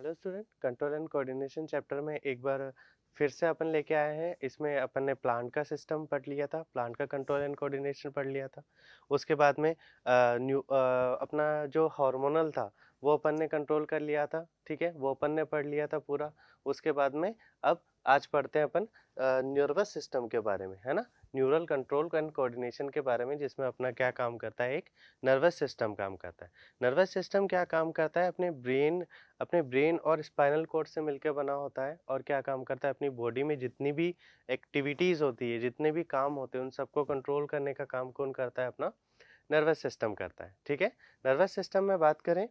Hello student, control and coordination chapter में एक बार फिर से अपन लेके आए हैं। इसमें अपन ने प्लांट का सिस्टम पढ़ लिया था, प्लांट का कंट्रोल एंड कोऑर्डिनेशन पढ़ लिया था। उसके बाद में अपना जो हार्मोनल था वो अपन ने कंट्रोल कर लिया था, ठीक है, वो अपन ने पढ़ लिया था पूरा। उसके बाद में अब आज पढ़ते हैं अपन नर्वस सिस्टम के बारे में, है ना। न्यूरल कंट्रोल एंड कोऑर्डिनेशन के बारे में, जिसमें अपना क्या काम करता है, एक नर्वस सिस्टम काम करता है। नर्वस सिस्टम क्या काम करता है, अपने ब्रेन और स्पाइनल कॉर्ड से मिलकर बना होता है और क्या काम करता है, अपनी बॉडी में जितनी भी एक्टिविटीज़ होती है, जितने भी काम होते हैं, उन सबको कंट्रोल करने का काम कौन करता है, अपना नर्वस सिस्टम करता है, ठीक है। नर्वस सिस्टम में बात करें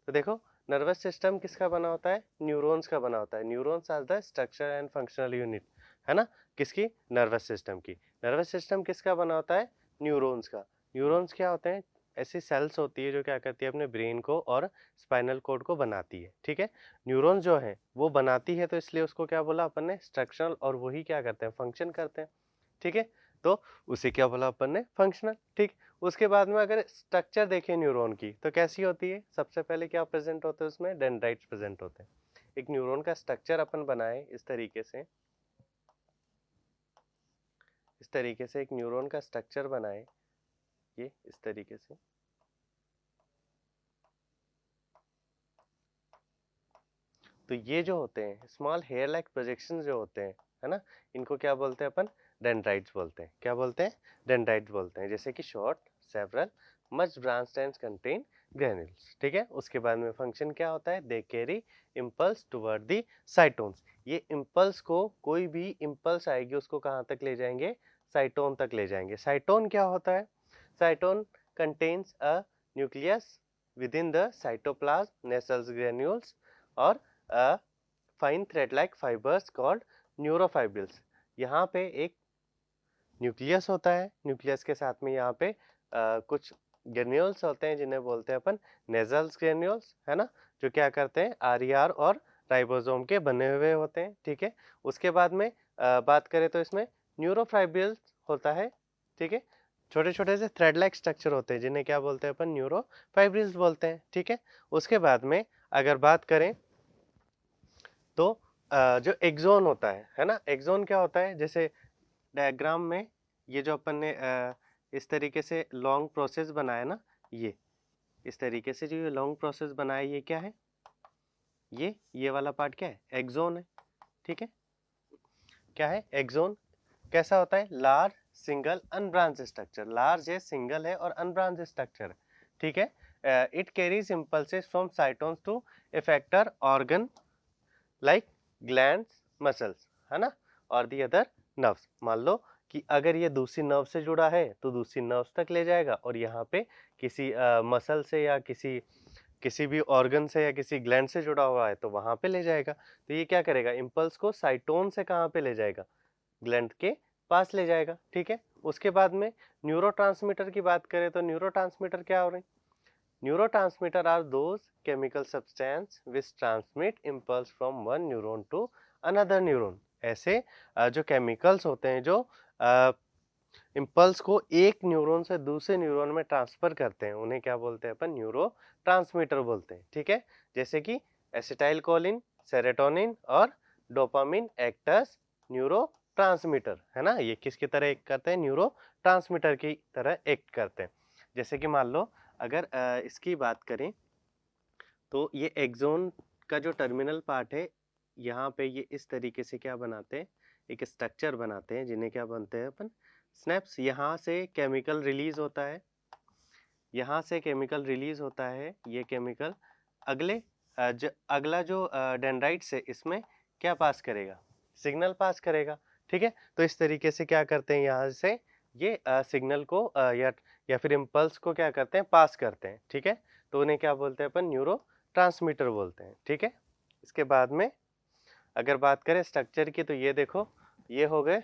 तो देखो, नर्वस सिस्टम किसका बना होता है, न्यूरॉन्स का बना होता है। Neurons are the structure and functional unit, है ना, किसकी, नर्वस सिस्टम की। नर्वस सिस्टम किसका बना होता है, न्यूरॉन्स का। न्यूरॉन्स क्या होते हैं, ऐसी सेल्स होती है जो क्या करती है, अपने ब्रेन को और स्पाइनल कोड को बनाती है, ठीक है। न्यूरॉन्स जो है वो बनाती है, तो इसलिए उसको क्या बोला अपन ने, स्ट्रक्चरल, और वही क्या करते हैं, फंक्शन करते हैं, ठीक है। तो उसे क्या बोला अपन ने, फंक्शनल, ठीक। उसके बाद में अगर स्ट्रक्चर देखें न्यूरॉन की तो कैसी होती है, सबसे पहले क्या प्रेजेंट होते हैं, उसमें डेंड्राइट्स प्रेजेंट होते हैं। एक न्यूरॉन का स्ट्रक्चर अपन बनाए इस तरीके से, एक न्यूरॉन का स्ट्रक्चर बनाए, ये इस तरीके से। तो ये जो होते हैं स्मॉल हेयर लाइक प्रोजेक्शन जो होते हैं, है ना, इनको क्या बोलते हैं अपन, डेंड्राइट्स बोलते हैं। क्या बोलते हैं, डेंड्राइट्स बोलते हैं। जैसे कि short, several, much branch and contain granules, ठीक है। उसके बाद में फंक्शन क्या होता है, they carry impulse toward the cytons. ये इम्पल्स को, कोई भी इम्पल्स आएगी उसको कहाँ तक ले जाएंगे, साइटोन तक ले जाएंगे। साइटोन क्या होता है, cyton contains a nucleus within the cytoplasm, Nissl granules, और fine thread like fibres called neurofibrils. यहाँ पे एक न्यूक्लियस होता है, न्यूक्लियस के साथ में यहाँ पे कुछ ग्रेन्यूल्स होते हैं जिन्हें बोलते हैं अपन नेजल्स ग्रेन्यूल्स, है ना, जो क्या करते हैं, आरईआर और राइबोसोम के बने हुए होते हैं, ठीक है। उसके बाद में बात करें तो इसमें न्यूरोफाइब्रिल्स होता है, ठीक है। छोटे छोटे से थ्रेड लाइक स्ट्रक्चर होते हैं जिन्हें क्या बोलते हैं अपन, न्यूरोफाइब्रिल्स बोलते हैं, ठीक है। उसके बाद में अगर बात करें तो जो एक्सोन होता है ना, एक्सोन क्या होता है, जैसे डायग्राम में ये जो अपन ने इस तरीके से लॉन्ग प्रोसेस बनाया ना, ये इस तरीके से जो ये लॉन्ग प्रोसेस बनाया, ये क्या है, ये वाला पार्ट क्या है, एक्सोन है, ठीक है। क्या है एक्सोन, कैसा होता है, large single unbranched structure, large है, सिंगल है और अनब्रांच स्ट्रक्चर, ठीक है। It carries impulses from cytons to effector organ like glands, muscles, है ना, और दी अदर नर्व्स। मान लो कि अगर ये दूसरी नर्व से जुड़ा है तो दूसरी नर्व्स तक ले जाएगा, और यहाँ पे किसी मसल से या किसी भी ऑर्गन से या किसी ग्लैंड से जुड़ा हुआ है तो वहां पे ले जाएगा। तो ये क्या करेगा, इम्पल्स को साइटोन से कहाँ पे ले जाएगा, ग्लैंड के पास ले जाएगा, ठीक है। उसके बाद में न्यूरोट्रांसमीटर की बात करें तो न्यूरोट्रांसमीटर क्या हो रहे हैं, neurotransmitter are those chemical substance which transmit impulse from one neuron to another neuron। ऐसे जो केमिकल्स होते हैं जो इम्पल्स को एक न्यूरॉन से दूसरे न्यूरॉन में ट्रांसफर करते हैं, उन्हें क्या बोलते हैं अपन, न्यूरो ट्रांसमीटर बोलते हैं, ठीक है। जैसे कि एसिटाइल कोलिन, सेरोटोनिन और डोपामिन एक्टर्स न्यूरो ट्रांसमीटर, है ना, ये किसकी तरह एक्ट करते हैं, न्यूरो ट्रांसमीटर की तरह एक्ट करते हैं। जैसे कि मान लो अगर इसकी बात करें तो ये एक्सोन का जो टर्मिनल पार्ट है, यहाँ पे ये इस तरीके से क्या बनाते हैं, एक स्ट्रक्चर बनाते हैं जिन्हें क्या बनते हैं अपन, स्नैप्स। यहाँ से केमिकल रिलीज होता है, यहाँ से केमिकल रिलीज होता है, ये केमिकल अगले अगला जो डेंड्राइट से इसमें क्या पास करेगा, सिग्नल पास करेगा, ठीक है। तो इस तरीके से क्या करते हैं, यहाँ से ये सिग्नल को या फिर इम्पल्स को क्या करते हैं, पास करते हैं, ठीक है। तो उन्हें क्या बोलते हैं अपन, न्यूरो ट्रांसमीटर बोलते हैं, ठीक है। इसके बाद में अगर बात करें स्ट्रक्चर की तो ये देखो, ये हो गए,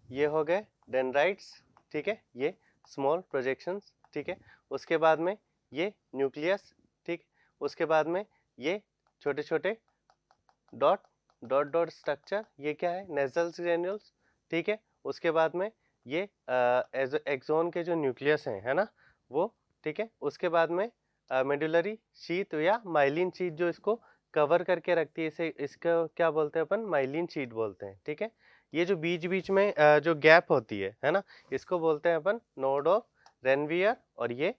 ये हो गए डेंड्राइट्स, ठीक है, ये स्मॉल प्रोजेक्शंस, ठीक है। उसके बाद में ये न्यूक्लियस, ठीक। उसके बाद में ये छोटे छोटे डॉट डॉट डॉट स्ट्रक्चर, ये क्या है, नेजल्स ग्रेन्यूल्स, ठीक है। उसके बाद में ये एक्सोन के जो न्यूक्लियस हैं, है ना, वो ठीक है। उसके बाद में मेडुलरी शीथ या माइलिन शीथ जो इसको कवर करके रखती है, इसे इसका क्या बोलते हैं अपन, माइलिन शीथ बोलते हैं, ठीक है। ये जो बीच बीच में जो गैप होती है ना, इसको बोलते हैं अपन नोड ऑफ रेनवियर, और ये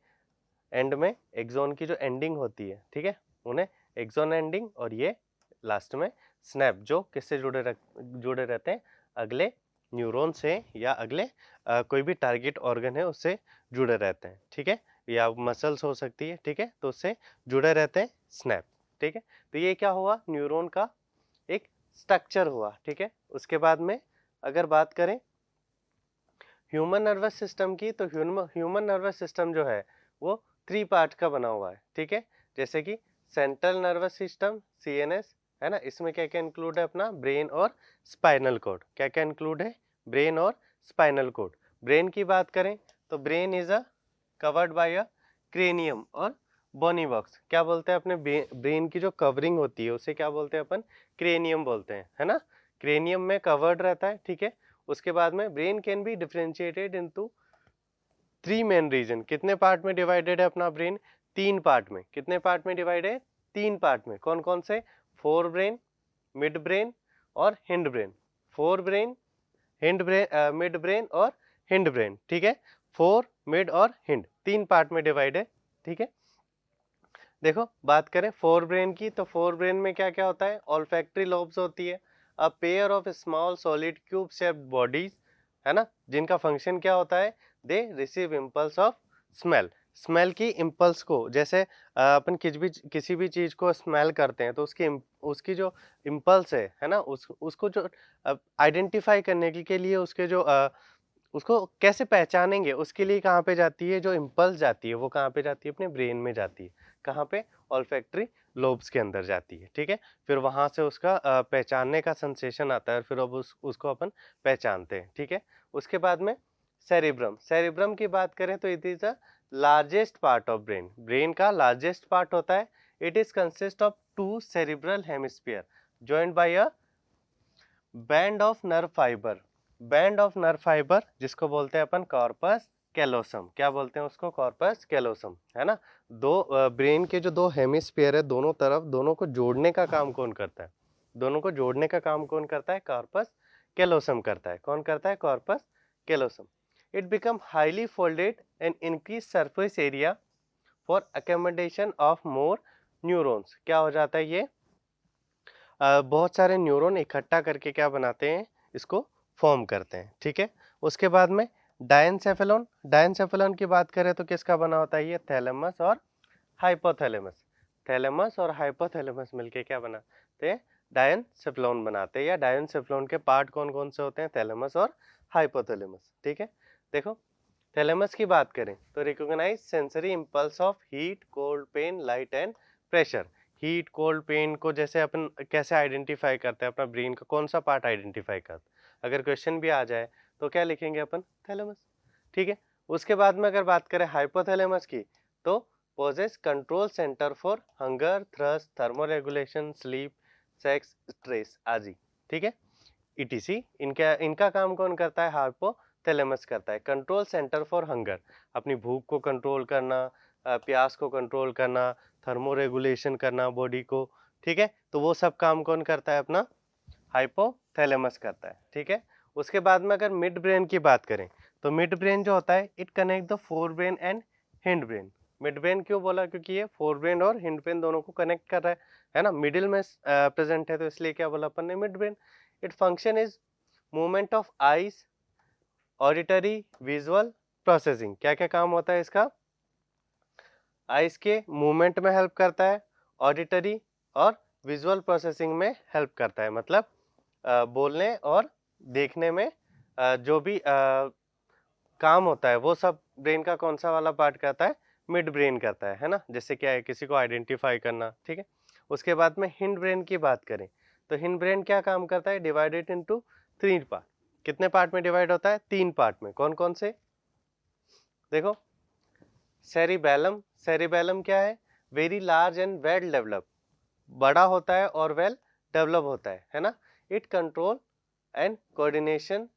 एंड में एक्सोन की जो एंडिंग होती है, ठीक है, उन्हें एक्सोन एंडिंग, और ये लास्ट में स्नैप, जो किससे जुड़े रहते हैं, अगले न्यूरॉन से या अगले कोई भी टारगेट ऑर्गन है उससे जुड़े रहते हैं, ठीक है, या मसल्स हो सकती है, ठीक है, तो उससे जुड़े रहते हैं स्नैप, ठीक है। तो ये क्या हुआ, न्यूरॉन का एक स्ट्रक्चर हुआ, ठीक है। उसके बाद में अगर बात करें ह्यूमन नर्वस सिस्टम की, तो ह्यूमन नर्वस सिस्टम जो है वो 3 पार्ट का बना हुआ है, ठीक है। जैसे कि सेंट्रल नर्वस सिस्टम सीएनएस, है ना, इसमें क्या क्या इंक्लूड है, अपना ब्रेन और स्पाइनल कॉर्ड, क्या क्या इंक्लूड है, ब्रेन और स्पाइनल कॉर्ड। ब्रेन की बात करें तो brain is a covered by a cranium और बोनी बॉक्स, क्या बोलते हैं अपने ब्रेन की जो कवरिंग होती है उसे क्या बोलते हैं अपन, क्रेनियम बोलते हैं, है ना, क्रेनियम में कवर्ड रहता है, ठीक है। उसके बाद में brain can be differentiated into 3 main region, कितने पार्ट में डिवाइडेड है अपना ब्रेन, 3 पार्ट में, कितने पार्ट में डिवाइड है, 3 पार्ट में, कौन कौन से, फोर ब्रेन, मिड ब्रेन और hind brain, fore brain, hind brain, mid brain और हिंड ब्रेन, ठीक है, फोर, मिड और हिंड, 3 पार्ट में डिवाइड है, ठीक है। देखो बात करें फोर ब्रेन की, तो फोर ब्रेन में क्या क्या होता है, ऑल्फैक्टरी लोब्स होती है, a pair of small solid cube shaped bodies, है ना, जिनका फंक्शन क्या होता है, they receive impulse of smell, smell की इम्पल्स को, जैसे अपन किसी भी चीज को स्मेल करते हैं तो उसकी जो इम्पल्स है ना, उसको जो आइडेंटिफाई करने के लिए उसके जो उसको कैसे पहचानेंगे, उसके लिए कहाँ पे जाती है, जो इम्पल्स जाती है वो कहाँ पे जाती है, अपने ब्रेन में जाती है, कहाँ पे, ऑल्फैक्टरी लोब्स के अंदर जाती है, ठीक है। फिर वहां से उसका पहचानने का सेंसेशन आता है, फिर अब उसको अपन पहचानते हैं, ठीक है। उसके बाद में सेरिब्रम, सेरिब्रम की बात करें तो it is the largest part of brain, brain का लार्जेस्ट पार्ट होता है। It is consist of 2 cerebral hemisphere joined by a band of nerve fibre, band of nerve fibre जिसको बोलते हैं अपन कॉर्पस कैलोसम, क्या बोलते हैं उसको, कॉर्पस कैलोसम, है ना। दो ब्रेन के जो 2 हेमिस्फीयर है, दोनों तरफ, दोनों को जोड़ने का काम कौन करता है, दोनों को जोड़ने का काम कौन करता है, कॉर्पस कैलोसम करता है, कौन करता है, corpus callosum. It become highly folded and increase surface area for accommodation of more neurons, क्या हो जाता है ये, बहुत सारे न्यूरॉन इकट्ठा करके क्या बनाते हैं, इसको फॉर्म करते हैं, ठीक है। उसके बाद में डायनसेफेलॉन, डायनसेफेलॉन की बात करें तो किसका बना होता है, ये थैलेमस और हाइपोथैलेमस, थैलेमस और हाइपोथैलेमस मिलके क्या बनाते हैं, डायनसेफेलॉन बनाते हैं, या डायनसेफेलॉन के पार्ट कौन कौन से होते हैं, थैलेमस और हाइपोथैलेमस, ठीक है। देखो थैलेमस की बात करें तो recognize sensory impulse of heat, cold, pain, light and pressure, heat, cold, pain को जैसे अपन कैसे आइडेंटिफाई करते हैं, अपना ब्रेन का कौन सा पार्ट आइडेंटिफाई करते हैं, अगर क्वेश्चन भी आ जाए तो क्या लिखेंगे अपन, थैलेमस, ठीक है। उसके बाद में अगर बात करें हाइपोथैलेमस की, तो possess control centre for hunger, thirst, thermoregulation, sleep, sex, stress आदि, ठीक है, ईटीसी, इनका इनका काम कौन करता है, हाइपोथैलेमस करता है। कंट्रोल सेंटर फॉर हंगर, अपनी भूख को कंट्रोल करना, प्यास को कंट्रोल करना, थर्मोरेगुलेशन करना बॉडी को, ठीक है, तो वो सब काम कौन करता है, अपना हाइपोथैलेमस करता है, ठीक है। उसके बाद में अगर मिड ब्रेन की बात करें तो मिड ब्रेन जो होता है, it connect the fore brain and hind brain, mid brain क्यों बोला, क्योंकि ये फोर ब्रेन और हिंड ब्रेन दोनों को कनेक्ट कर रहा है ना, मिडिल में प्रेजेंट है, तो इसलिए क्या बोला अपन ने, mid brain. It function is movement of eyes, auditory, visual, processing, क्या क्या काम होता है इसका, आईज के मूवमेंट में हेल्प करता है, ऑडिटरी और विजुअल प्रोसेसिंग में हेल्प करता है, मतलब बोलने और देखने में जो भी काम होता है वो सब ब्रेन का कौन सा वाला पार्ट करता है, मिड ब्रेन करता है ना, जैसे क्या है, किसी को आइडेंटिफाई करना, ठीक है। उसके बाद में हिंड ब्रेन की बात करें तो हिंड ब्रेन क्या काम करता है, डिवाइडेड इनटू 3 पार्ट, कितने पार्ट में डिवाइड होता है, 3 पार्ट में, कौन कौन से, देखो सेरिबेलम, सेरिबेलम क्या है, very large and well develop, बड़ा होता है और वेल डेवलप होता है ना। It control and coordination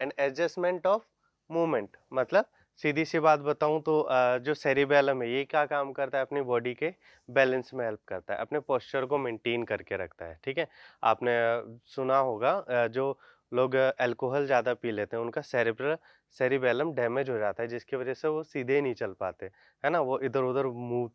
and adjustment of movement, मतलब सीधी सी बात बताऊं तो जो सेरिबेलम है ये क्या काम करता है, अपनी बॉडी के बैलेंस में हेल्प करता है, अपने पोस्चर को मेंटेन करके रखता है, ठीक है। आपने सुना होगा जो लोग अल्कोहल ज़्यादा पी लेते हैं उनका सेरिबेलम डैमेज हो जाता है, जिसकी वजह से वो सीधे नहीं चल पाते, है ना, वो इधर उधर मूव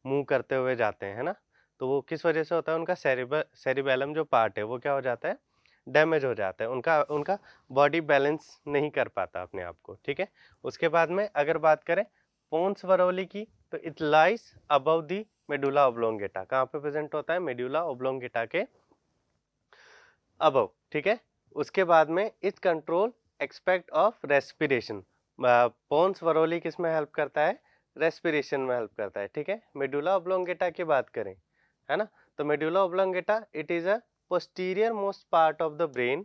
मूव करते हुए जाते हैं, है ना। तो वो किस वजह से होता है, उनका सेरिबेलम जो पार्ट है वो क्या हो जाता है, डैमेज हो जाता है, उनका उनका बॉडी बैलेंस नहीं कर पाता अपने आप को, ठीक है। उसके बाद में अगर बात करें पोन्स वरोली की, तो it lies above the medulla oblongata, कहाँ पे प्रेजेंट होता है, मेडुला ओब्लोंगेटा के अबव, ठीक है। उसके बाद में it control expect of respiration, pons varolii किस में हेल्प करता है, रेस्पिरेशन में हेल्प करता है, ठीक है। मेडुला ओब्लोंगेटा की बात करें, है ना, तो medulla oblongata it is a posterior most part of the brain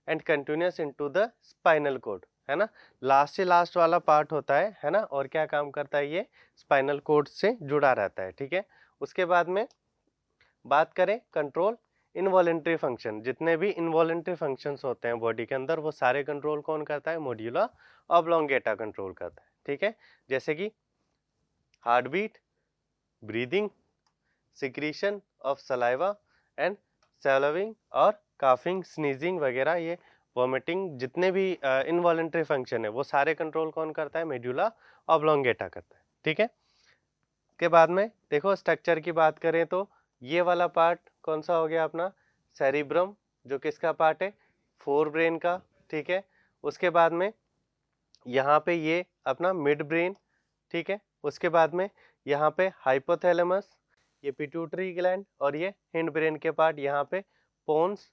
and continuous into the spinal cord, है ना, लास्ट से लास्ट वाला पार्ट होता है ना, और क्या काम करता है, ये स्पाइनल कोड से जुड़ा रहता है, ठीक है। उसके बाद में बात करें कंट्रोल इनवॉलेंट्री फंक्शन, जितने भी इनवॉलेंट्री फंक्शंस होते हैं बॉडी के अंदर वो सारे कंट्रोल कौन करता है, मेडुला ऑब्लोंगेटा कंट्रोल करता है, ठीक है। जैसे कि heart beat, breathing, secretion of saliva and swallowing और काफिंग, स्नीजिंग वगैरह, ये वॉमिटिंग, जितने भी इनवॉलेंट्री फंक्शन है वो सारे कंट्रोल कौन करता है, मेडुला ऑब्लोंगेटा करता है, ठीक है। के बाद में देखो स्ट्रक्चर की बात करें तो ये वाला पार्ट कौन सा हो गया अपना, सेरिब्रम, जो किसका पार्ट है, फोर ब्रेन का, ठीक है। उसके बाद में यहाँ पे ये अपना मिड ब्रेन, ठीक है। उसके बाद में यहाँ पे हाइपोथैलेमस, ये पिट्यूटरी ग्लैंड, और ये हिंड ब्रेन के पार्ट यहाँ पे पोन्स,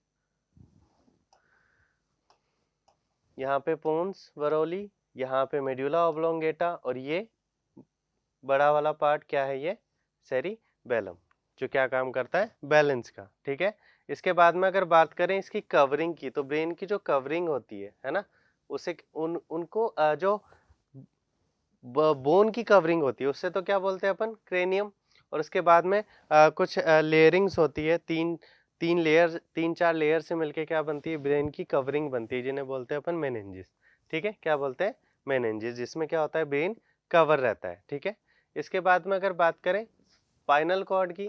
यहाँ पे पोन्स वरोली, यहाँ पे मेडुला ऑब्लोंगेटा, और ये बड़ा वाला पार्ट क्या है, ये सेरिबेलम, जो क्या काम करता है, बैलेंस का, ठीक है। इसके बाद में अगर बात करें इसकी कवरिंग की, तो ब्रेन की जो कवरिंग होती है ना, उसे उनको जो बोन की कवरिंग होती है उससे तो क्या बोलते हैं अपन, क्रेनियम। और उसके बाद में कुछ लेयरिंग्स होती है, तीन चार लेयर से मिलके क्या बनती है, ब्रेन की कवरिंग बनती है, जिन्हें बोलते हैं अपन मेनिंजेस, ठीक है। क्या बोलते हैं, मेनिंजेस, जिसमें क्या होता है, ब्रेन कवर रहता है, ठीक है। इसके बाद में अगर बात करें स्पाइनल कॉर्ड की,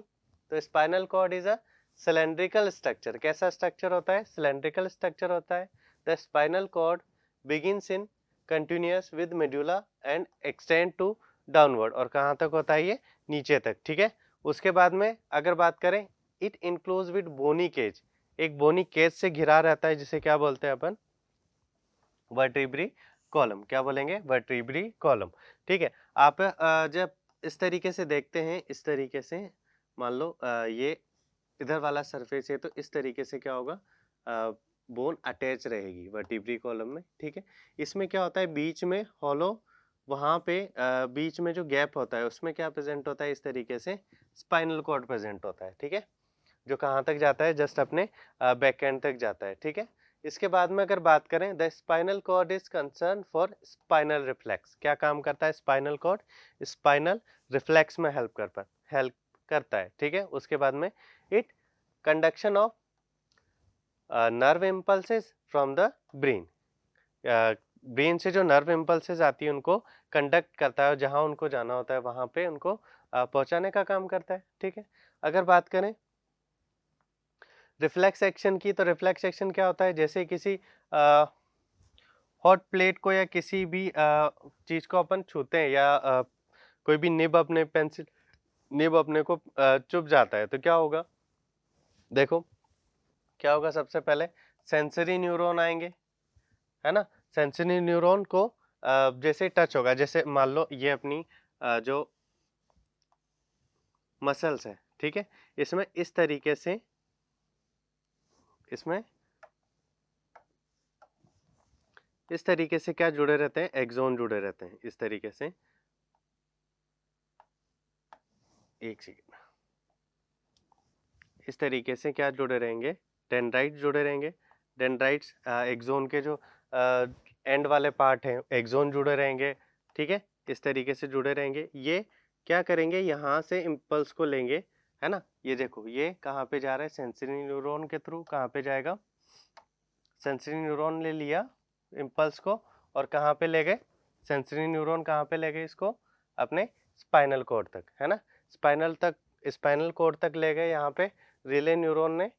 तो spinal cord is a cylindrical structure, कैसा स्ट्रक्चर होता है, सिलेंड्रिकल स्ट्रक्चर होता है। The spinal cord begins in continuous with medulla and extend to downward, और कहाँ तक होता है ये, नीचे तक, ठीक है। उसके बाद में अगर बात करें it enclose with bony cage, एक बोनी केज से घिरा रहता है, जिसे क्या बोलते हैं अपन, वर्टिब्री कॉलम, क्या बोलेंगे, वर्टिब्री कॉलम, ठीक है। आप जब इस तरीके से देखते हैं, इस तरीके से मान लो ये इधर वाला सरफेस है, तो इस तरीके से क्या होगा, बोन अटैच रहेगी वर्टिब्री कॉलम में, ठीक है। इसमें क्या होता है, बीच में हॉलो, वहाँ पे बीच में जो गैप होता है उसमें क्या प्रेजेंट होता है, इस तरीके से स्पाइनल कॉर्ड प्रेजेंट होता है, ठीक है, जो कहाँ तक जाता है, जस्ट अपने बैक एंड तक जाता है, ठीक है। इसके बाद में अगर बात करें the spinal cord is concern for spinal reflex, क्या काम करता है स्पाइनल कॉर्ड, स्पाइनल रिफ्लेक्स में हेल्प करता है, ठीक है। उसके बाद में it conduction of nerve impulses from the brain, brain से जो नर्व इम्पल्सेस आती है उनको कंडक्ट करता है, और जहां उनको जाना होता है वहां पे उनको पहुंचाने का काम करता है, ठीक है। अगर बात करें रिफ्लेक्स एक्शन की, तो रिफ्लेक्स एक्शन क्या होता है, जैसे किसी हॉट प्लेट को या किसी भी चीज को अपन छूते हैं, या कोई भी निब अपने पेंसिल निब अपने को चुभ जाता है, तो क्या होगा, देखो क्या होगा, सबसे पहले सेंसरी न्यूरॉन आएंगे, है ना। सेंसरी न्यूरॉन को जैसे टच होगा, जैसे मान लो ये अपनी जो मसल्स है, ठीक है, इसमें इस तरीके से इसमें इस तरीके से क्या जुड़े रहते हैं, एक्सोन जुड़े रहते हैं, इस तरीके से, एक सेकेंड, इस तरीके से क्या जुड़े रहेंगे, डेंड्राइट्स जुड़े रहेंगे, डेंड्राइट्स एक्सोन के जो एंड वाले पार्ट हैं एक्सोन जुड़े रहेंगे, ठीक है, इस तरीके से जुड़े रहेंगे। ये क्या करेंगे, यहाँ से इम्पल्स को लेंगे, है ना, ये देखो ये कहाँ पे जा रहा है, सेंसरी न्यूरॉन के थ्रू कहाँ पे जाएगा, सेंसरी न्यूरॉन ले लिया इम्पल्स को, और कहाँ पे ले गए, सेंसरी न्यूरॉन कहाँ पे ले गए इसको, अपने स्पाइनल कॉर्ड तक, है ना। स्पाइनल कॉर्ड तक ले गए, यहाँ पे रिले न्यूरॉन ने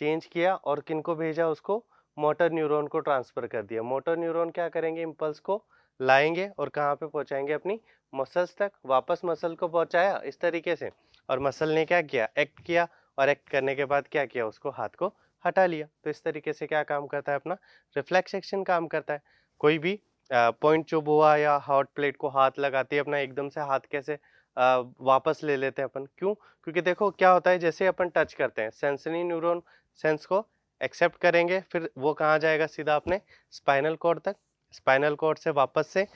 चेंज किया और किनको भेजा, उसको मोटर न्यूरॉन को ट्रांसफर कर दिया। मोटर न्यूरॉन क्या करेंगे, इम्पल्स को लाएंगे और कहाँ पे पहुंचाएंगे, अपनी मसल्स तक। वापस मसल को पहुंचाया इस तरीके से, और मसल ने क्या किया, एक्ट किया, और एक्ट करने के बाद क्या किया, उसको हाथ को हटा लिया। तो इस तरीके से क्या काम करता है, अपना रिफ्लेक्स एक्शन काम करता है। कोई भी पॉइंट चुभ हुआ या हॉट प्लेट को हाथ लगाते ही अपना एकदम से हाथ कैसे वापस ले लेते हैं अपन, क्यों? क्योंकि देखो क्या होता है, जैसे अपन टच करते हैं, सेंसरी न्यूरॉन सेंस को एक्सेप्ट करेंगे, फिर वो कहाँ जाएगा, सीधा अपने स्पाइनल कॉर्ड तक। स्पाइनल कॉर्ड से वापस से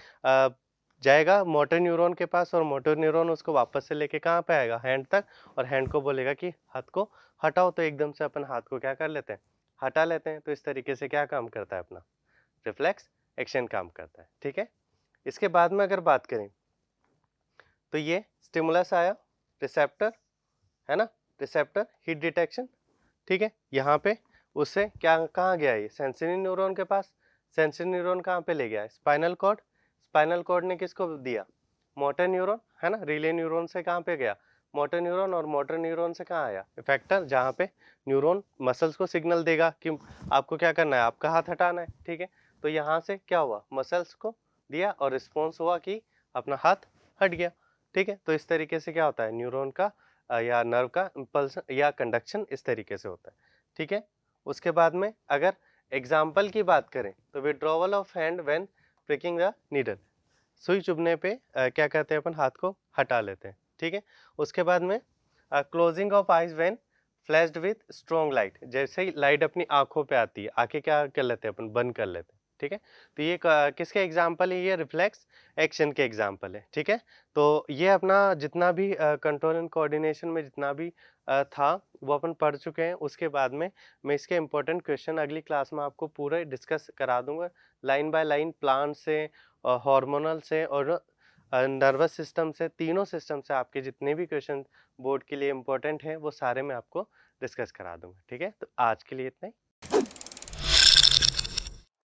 जाएगा मोटर न्यूरॉन के पास, और मोटर न्यूरॉन उसको वापस से लेके कहाँ पे आएगा, हैंड तक, और हैंड को बोलेगा कि हाथ को हटाओ, तो एकदम से अपन हाथ को क्या कर लेते हैं, हटा लेते हैं। तो इस तरीके से क्या काम करता है, अपना रिफ्लेक्स एक्शन काम करता है, ठीक है। इसके बाद में अगर बात करें तो ये स्टिमुलस आया, रिसेप्टर, है ना, रिसेप्टर हीट डिटेक्शन, ठीक है। यहाँ पे उससे क्या कहाँ गया, ये सेंसरी न्यूरॉन के पास। सेंसरी न्यूरॉन कहाँ पे ले गया, स्पाइनल कॉर्ड। स्पाइनल कॉर्ड ने किसको दिया, मोटर न्यूरॉन, है ना। रिले न्यूरॉन से कहाँ पे गया, मोटर न्यूरॉन, और मोटर न्यूरॉन से कहाँ आया, इफेक्टर, जहाँ पे न्यूरॉन मसल्स को सिग्नल देगा कि आपको क्या करना है, आपका हाथ हटाना है, ठीक है। तो यहाँ से क्या हुआ, मसल्स को दिया और रिस्पॉन्स हुआ कि अपना हाथ हट गया, ठीक है। तो इस तरीके से क्या होता है, न्यूरॉन का या नर्व का इम्पल्स या कंडक्शन इस तरीके से होता है, ठीक है। उसके बाद में अगर एग्जाम्पल की बात करें तो withdrawal of hand when pricking the needle, सुई चुभने पे क्या कहते हैं, अपन हाथ को हटा लेते हैं, ठीक है। उसके बाद में closing of eyes when flashed with strong light, जैसे ही लाइट अपनी आंखों पे आती है, आंखें क्या कर लेते हैं, अपन बंद कर लेते हैं, ठीक है। तो ये किसके एग्जाम्पल है, ये रिफ्लेक्स एक्शन के एग्जाम्पल है, ठीक है। तो ये अपना जितना भी कंट्रोल एंड कोऑर्डिनेशन में जितना भी था वो अपन पढ़ चुके हैं। उसके बाद में मैं इसके इंपॉर्टेंट क्वेश्चन अगली क्लास में आपको पूरे डिस्कस करा दूंगा, लाइन बाय लाइन, प्लांट से, हार्मोनल से, और नर्वस सिस्टम से, तीनों सिस्टम से आपके जितने भी क्वेश्चन बोर्ड के लिए इंपॉर्टेंट हैं वो सारे मैं आपको डिस्कस करा दूंगा, ठीक है। तो आज के लिए इतना ही।